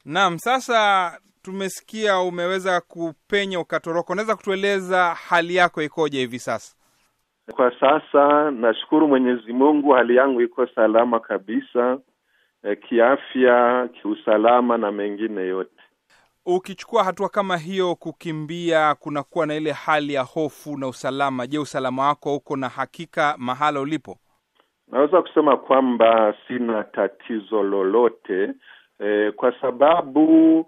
Naam, sasa tumesikia umeweza kupenya ukatoroka. Unaweza kutueleza hali yako ikoje hivi sasa? Kwa sasa nashukuru Mwenyezi Mungu, hali yangu iko salama kabisa, kiafya, kiusalama na mengine yote. Ukichukua hatua kama hiyo kukimbia, kunakuwa na ile hali ya hofu na usalama. Je, usalama wako uko na hakika mahala ulipo? Naweza kusema kwamba sina tatizo lolote, kwa sababu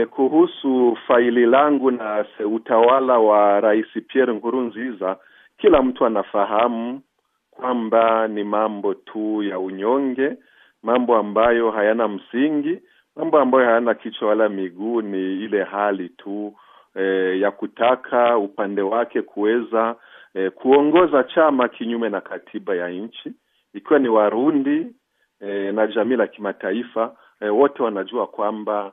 kuhusu faili langu na utawala wa Rais Pierre Nkurunziza, kila mtu anafahamu kwamba ni mambo tu ya unyonge, mambo ambayo hayana msingi, mambo ambayo hayana kichwa wala miguu. Ni ile hali tu ya kutaka upande wake kuweza kuongoza chama kinyume na katiba ya nchi. Ikiwa ni Warundi na jamii la kimataifa, wote wanajua kwamba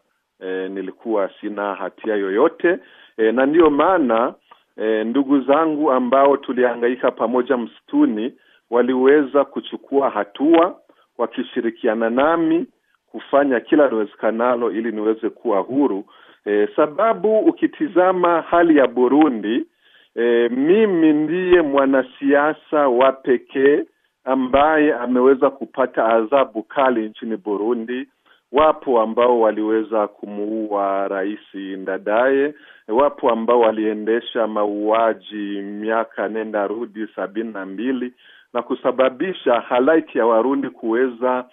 nilikuwa sina hatia yoyote, na ndio maana ndugu zangu ambao tulihangaika pamoja msituni waliweza kuchukua hatua wakishirikiana nami kufanya kila niwezekanalo ili niweze kuwa huru. Sababu ukitizama hali ya Burundi, mimi ndiye mwanasiasa wa pekee ambaye ameweza kupata adhabu kali nchini Burundi. Wapo ambao waliweza kumuua Rais Ndadaye, wapo ambao waliendesha mauaji miaka nenda rudi 72 na kusababisha halaiki ya Warundi kuweza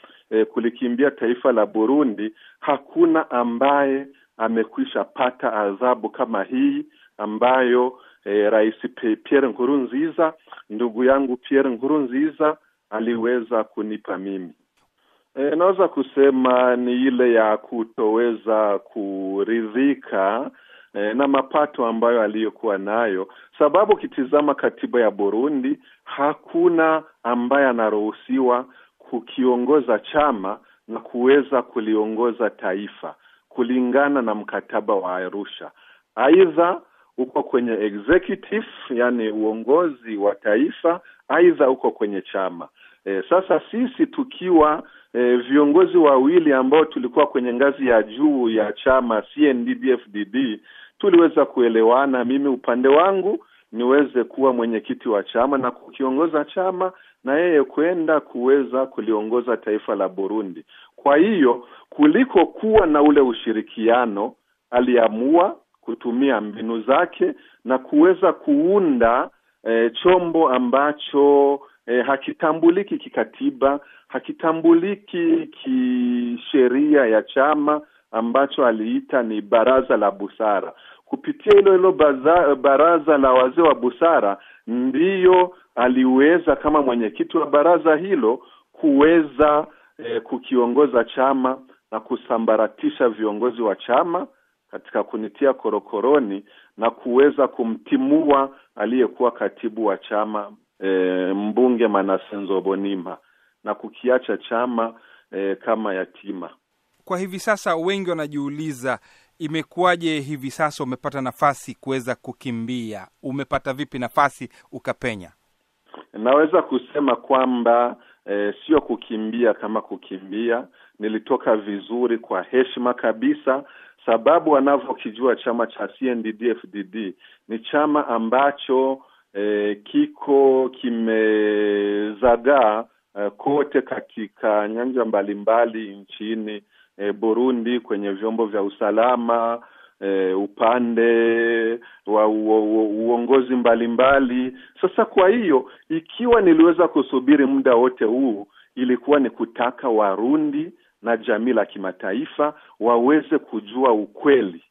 kulikimbia taifa la Burundi. Hakuna ambaye amekwisha pata adhabu kama hii ambayo Rais Pierre Nkurunziza, ndugu yangu Pierre Nkurunziza, aliweza kunipa mimi. Naweza kusema ni ile ya kutoweza kuridhika na mapato ambayo aliyokuwa nayo, sababu kitizama katiba ya Burundi, hakuna ambaye anaruhusiwa kukiongoza chama na kuweza kuliongoza taifa kulingana na mkataba wa Arusha. Aidha uko kwenye executive, yani uongozi wa taifa, aidha uko kwenye chama. Sasa sisi tukiwa viongozi wawili ambao tulikuwa kwenye ngazi ya juu ya chama CNDD-FDD, tuliweza kuelewana, mimi upande wangu niweze kuwa mwenyekiti wa chama na kukiongoza chama, na yeye kwenda kuweza kuliongoza taifa la Burundi. Kwa hiyo kuliko kuwa na ule ushirikiano, aliamua kutumia mbinu zake na kuweza kuunda chombo ambacho hakitambuliki kikatiba, hakitambuliki kisheria ya chama, ambacho aliita ni baraza la busara. Kupitia hilo baraza la wazee wa busara, ndiyo aliweza kama mwenyekiti wa baraza hilo kuweza kukiongoza chama na kusambaratisha viongozi wa chama katika kunitia korokoroni na kuweza kumtimua aliyekuwa katibu wa chama mbunge Manase Nzobonimpa na kukiacha chama kama yatima. Kwa hivi sasa wengi wanajiuliza imekuwaje hivi sasa umepata nafasi kuweza kukimbia? Umepata vipi nafasi ukapenya? Naweza kusema kwamba sio kukimbia kama kukimbia. Nilitoka vizuri kwa heshima kabisa, sababu wanavyokijua chama cha CNDD-FDD ni chama ambacho kimezagaa kote katika nyanja mbalimbali nchini Burundi, kwenye vyombo vya usalama, upande wa uongozi mbalimbali. Sasa kwa hiyo, ikiwa niliweza kusubiri muda wote huu, ilikuwa ni kutaka Warundi na jamii la kimataifa waweze kujua ukweli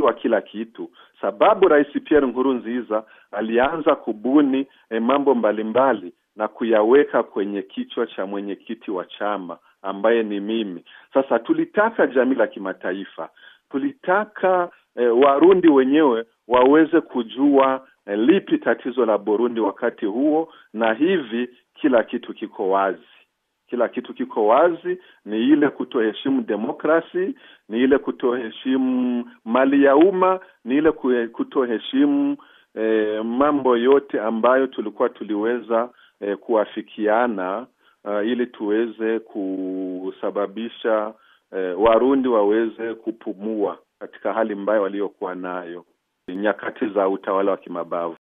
wa kila kitu, sababu Rais Pierre Nkurunziza alianza kubuni mambo mbalimbali na kuyaweka kwenye kichwa cha mwenyekiti wa chama ambaye ni mimi. Sasa tulitaka jamii la kimataifa, tulitaka Warundi wenyewe waweze kujua lipi tatizo la Burundi wakati huo, na hivi kila kitu kiko wazi. Kila kitu kiko wazi, ni ile kutoheshimu demokrasi, ni ile kutoheshimu mali ya umma, ni ile kutoheshimu mambo yote ambayo tuliweza kuafikiana ili tuweze kusababisha Warundi waweze kupumua katika hali mbaya waliokuwa nayo nyakati za utawala wa kimabavu.